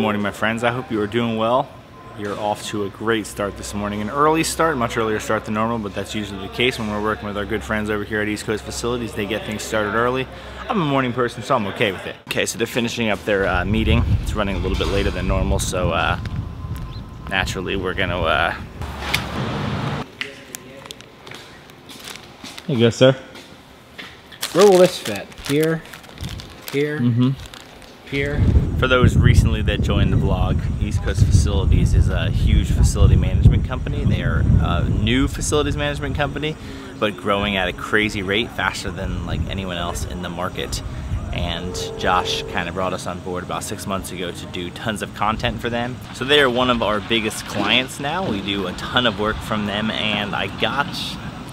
morning, my friends. I hope you are doing well. You're off to a great start this morning. An early start, much earlier start than normal, but that's usually the case when we're working with our good friends over here at East Coast Facilities. They get things started early. I'm a morning person, so I'm okay with it. Okay, so they're finishing up their meeting. It's running a little bit later than normal, so naturally we're gonna... Here you go, sir. Where will this fit? Here? Here? Here? For those recently that joined the vlog, East Coast Facilities is a huge facility management company. They are a new facilities management company, but growing at a crazy rate, faster than like anyone else in the market. And Josh kind of brought us on board about 6 months ago to do tons of content for them. So they are one of our biggest clients now. We do a ton of work from them, and I got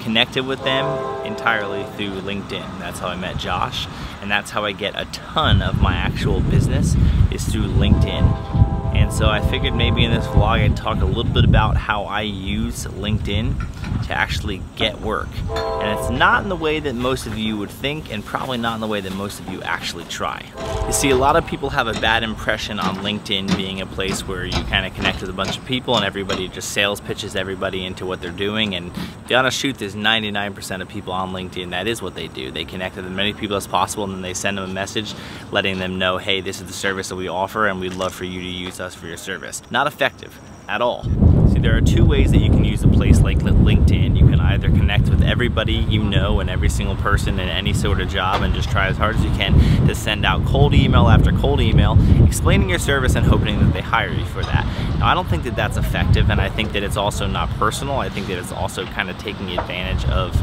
connected with them entirely through LinkedIn. That's how I met Josh, and that's how I get a ton of my actual business, is through LinkedIn. And so I figured maybe in this vlog I'd talk a little bit about how I use LinkedIn to actually get work. And it's not in the way that most of you would think, and probably not in the way that most of you actually try. You see, a lot of people have a bad impression on LinkedIn being a place where you kind of connect with a bunch of people and everybody just sales pitches everybody into what they're doing. And the honest truth is 99% of people on LinkedIn, that is what they do. They connect with as many people as possible, and then they send them a message letting them know, hey, this is the service that we offer and we'd love for you to use us for your service. Not effective at all. See, there are two ways that you can use a place like LinkedIn. You can either connect with everybody you know and every single person in any sort of job and just try as hard as you can to send out cold email after cold email explaining your service and hoping that they hire you for that. Now, I don't think that that's effective, and I think that it's also not personal. I think that it's also kind of taking advantage of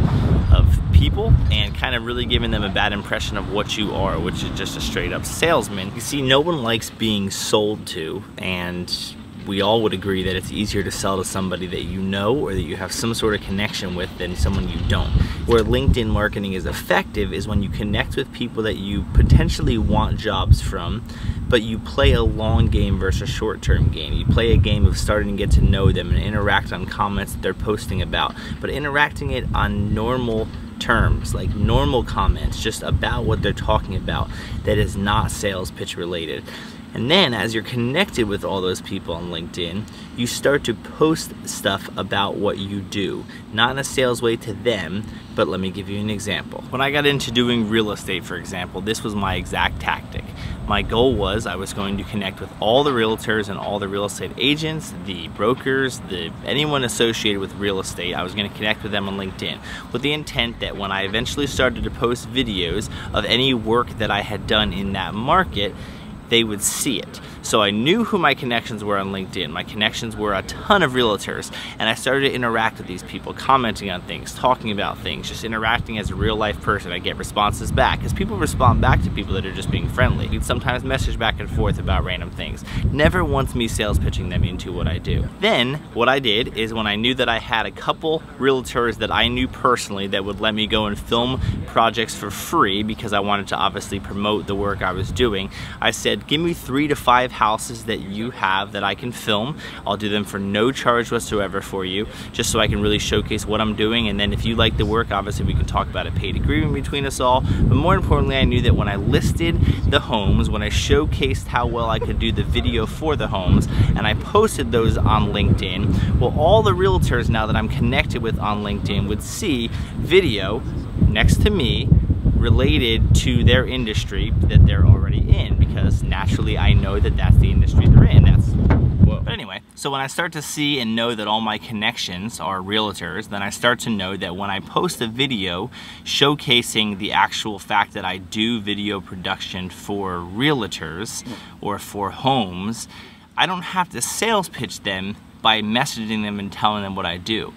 people and kind of really giving them a bad impression of what you are, which is just a straight up salesman. You see, no one likes being sold to, and we all would agree that it's easier to sell to somebody that you know or that you have some sort of connection with than someone you don't. Where LinkedIn marketing is effective is when you connect with people that you potentially want jobs from, but you play a long game versus a short-term game. You play a game of starting to get to know them and interact on comments that they're posting about, but interacting it on normal terms, like normal comments, just about what they're talking about, that is not sales pitch related. And then as you're connected with all those people on LinkedIn, you start to post stuff about what you do. Not in a sales way to them, but let me give you an example. When I got into doing real estate, for example, this was my exact tactic. My goal was I was going to connect with all the realtors and all the real estate agents, the brokers, anyone associated with real estate. I was going to connect with them on LinkedIn with the intent that when I eventually started to post videos of any work that I had done in that market, they would see it. So I knew who my connections were on LinkedIn. My connections were a ton of realtors, and I started to interact with these people, commenting on things, talking about things, just interacting as a real life person. I get responses back, because people respond back to people that are just being friendly. You'd sometimes message back and forth about random things. Never once me sales pitching them into what I do. Then what I did is, when I knew that I had a couple realtors that I knew personally that would let me go and film projects for free, because I wanted to obviously promote the work I was doing, I said, give me 3 to 5 houses that you have that I can film. I'll do them for no charge whatsoever for you, just so I can really showcase what I'm doing. And then if you like the work, obviously we can talk about a paid agreement between us all. But more importantly, I knew that when I listed the homes, when I showcased how well I could do the video for the homes, and I posted those on LinkedIn, well, all the realtors now that I'm connected with on LinkedIn would see video next to me related to their industry that they're already in, because naturally I know that that's the industry they're in. But anyway, so when I start to see and know that all my connections are realtors, then I start to know that when I post a video showcasing the actual fact that I do video production for realtors or for homes, I don't have to sales pitch them by messaging them and telling them what I do.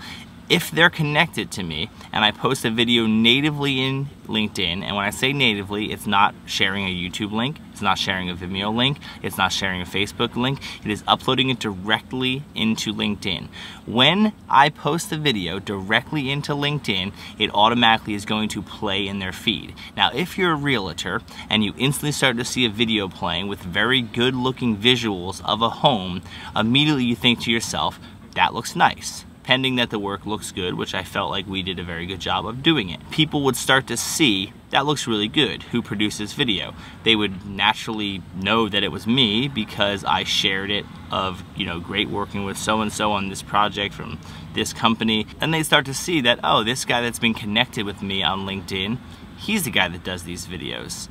If they're connected to me and I post a video natively in LinkedIn, and when I say natively, it's not sharing a YouTube link, it's not sharing a Vimeo link, it's not sharing a Facebook link, it is uploading it directly into LinkedIn. When I post a video directly into LinkedIn, it automatically is going to play in their feed. Now, if you're a realtor and you instantly start to see a video playing with very good looking visuals of a home, immediately you think to yourself, that looks nice. pending that the work looks good, which I felt like we did a very good job of doing it. People would start to see, that looks really good, who produced this video? They would naturally know that it was me because I shared it of, you know, great working with so-and-so on this project from this company. And they start to see that, oh, this guy that's been connected with me on LinkedIn, he's the guy that does these videos.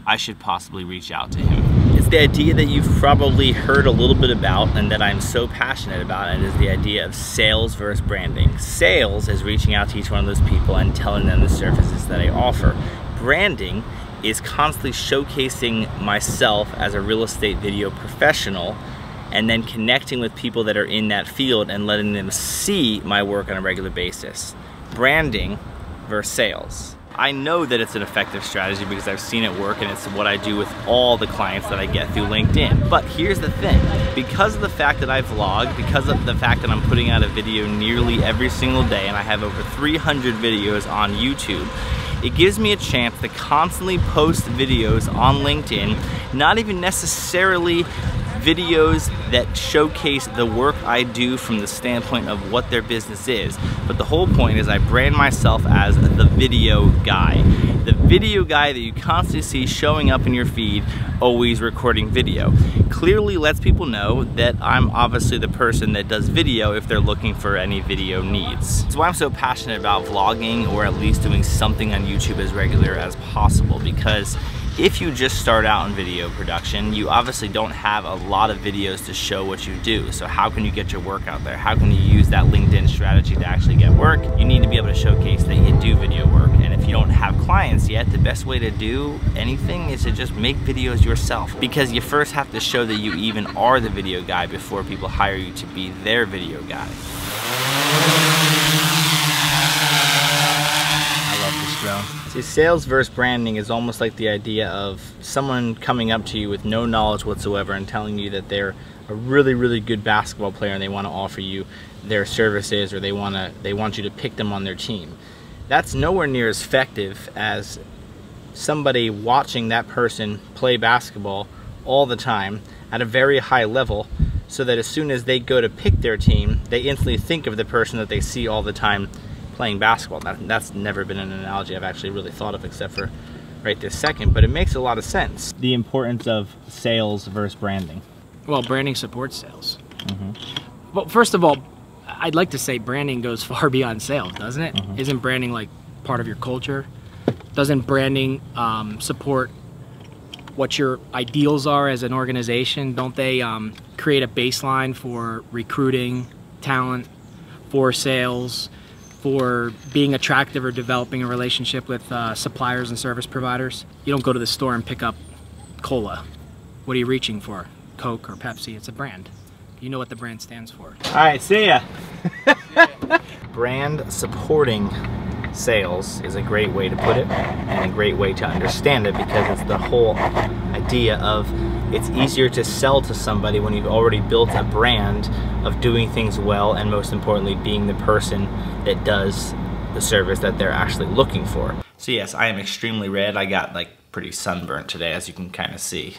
I should possibly reach out to him. It's the idea that you've probably heard a little bit about and that I'm so passionate about, and it is the idea of sales versus branding. Sales is reaching out to each one of those people and telling them the services that I offer. Branding is constantly showcasing myself as a real estate video professional and then connecting with people that are in that field and letting them see my work on a regular basis. Branding versus sales. I know that it's an effective strategy because I've seen it work, and it's what I do with all the clients that I get through LinkedIn. But here's the thing, because of the fact that I vlog, because of the fact that I'm putting out a video nearly every single day, and I have over 300 videos on YouTube, it gives me a chance to constantly post videos on LinkedIn, not even necessarily videos that showcase the work I do from the standpoint of what their business is. But the whole point is I brand myself as the video guy. The video guy that you constantly see showing up in your feed, always recording video. Clearly lets people know that I'm obviously the person that does video if they're looking for any video needs. That's why I'm so passionate about vlogging, or at least doing something on YouTube as regular as possible, because if you just start out in video production, you obviously don't have a lot of videos to show what you do. So how can you get your work out there? How can you use that LinkedIn strategy to actually get work? You need to be able to showcase that you do video work. And if you don't have clients yet, the best way to do anything is to just make videos yourself, because you first have to show that you even are the video guy before people hire you to be their video guy. I love this drone. See, sales versus branding is almost like the idea of someone coming up to you with no knowledge whatsoever and telling you that they're a really, really good basketball player and they want to offer you their services, or they want you to pick them on their team. That's nowhere near as effective as somebody watching that person play basketball all the time at a very high level, so that as soon as they go to pick their team, they instantly think of the person that they see all the time playing basketball. That's never been an analogy I've actually really thought of except for right this second, but it makes a lot of sense. The importance of sales versus branding. Well, branding supports sales. Well, first of all, I'd like to say branding goes far beyond sales, doesn't it? Isn't branding like part of your culture? Doesn't branding support what your ideals are as an organization? Don't they create a baseline for recruiting talent, for sales, for being attractive or developing a relationship with suppliers and service providers? You don't go to the store and pick up cola. What are you reaching for? Coke or Pepsi? It's a brand. You know what the brand stands for. All right, see ya. Brand supporting sales is a great way to put it, and a great way to understand it, because it's the whole idea of it's easier to sell to somebody when you've already built a brand of doing things well, and most importantly being the person that does the service that they're actually looking for. So yes, I am extremely red. I got like pretty sunburnt today, as you can kind of see.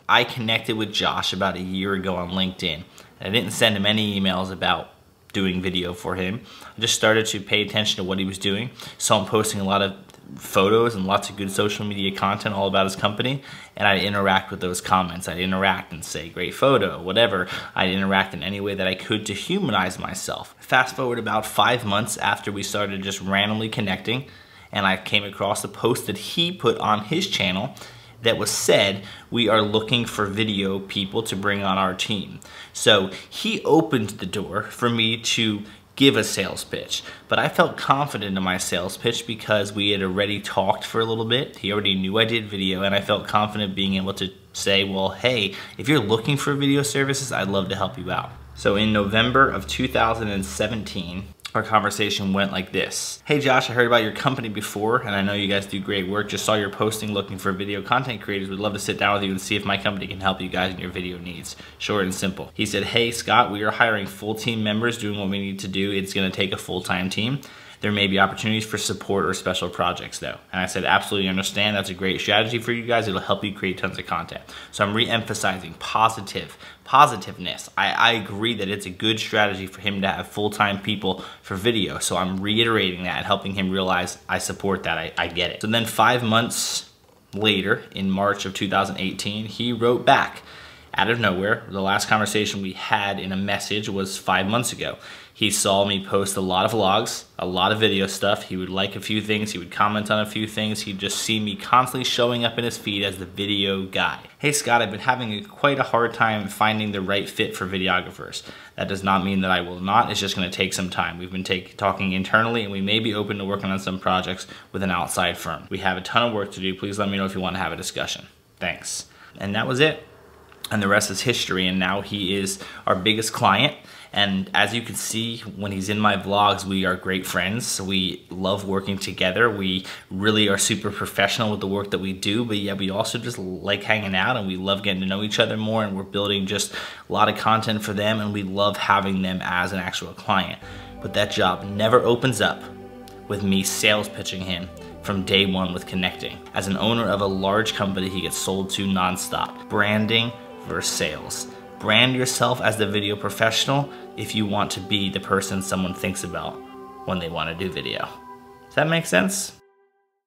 I connected with Josh about a year ago on LinkedIn. I didn't send him any emails about doing video for him. I just started to pay attention to what he was doing. Saw him posting a lot of photos and lots of good social media content all about his company, and I'd interact with those comments. I'd interact and say, great photo, whatever. I'd interact in any way that I could to humanize myself. Fast forward about 5 months after we started just randomly connecting, and I came across a post that he put on his channel that was said, we are looking for video people to bring on our team. So he opened the door for me to give a sales pitch, but I felt confident in my sales pitch because we had already talked for a little bit. He already knew I did video, and I felt confident being able to say, well, hey, if you're looking for video services, I'd love to help you out. So in November of 2017, our conversation went like this. Hey Josh, I heard about your company before, and I know you guys do great work. Just saw your posting looking for video content creators. Would love to sit down with you and see if my company can help you guys in your video needs. Short and simple. He said, hey Scott, we are hiring full team members doing what we need to do. It's gonna take a full-time team. There may be opportunities for support or special projects though. And I said, absolutely understand. That's a great strategy for you guys. It'll help you create tons of content. So I'm re-emphasizing positiveness. I agree that it's a good strategy for him to have full-time people for video. So I'm reiterating that and helping him realize I support that. I get it. So then 5 months later, in March of 2018, he wrote back out of nowhere. The last conversation we had in a message was 5 months ago. He saw me post a lot of vlogs, a lot of video stuff. He would like a few things, he would comment on a few things. He'd just see me constantly showing up in his feed as the video guy. Hey Scott, I've been having quite a hard time finding the right fit for videographers. That does not mean that I will not, it's just gonna take some time. We've been talking internally and we may be open to working on some projects with an outside firm. We have a ton of work to do. Please let me know if you want to have a discussion. Thanks. And that was it. And the rest is history, and now he is our biggest client. And as you can see, when he's in my vlogs, we are great friends. We love working together. We really are super professional with the work that we do, but yeah, we also just like hanging out and we love getting to know each other more, and we're building just a lot of content for them, and we love having them as an actual client. But that job never opens up with me sales pitching him from day one with connecting. As an owner of a large company, he gets sold to nonstop. Branding versus sales. Brand yourself as the video professional if you want to be the person someone thinks about when they want to do video. Does that make sense?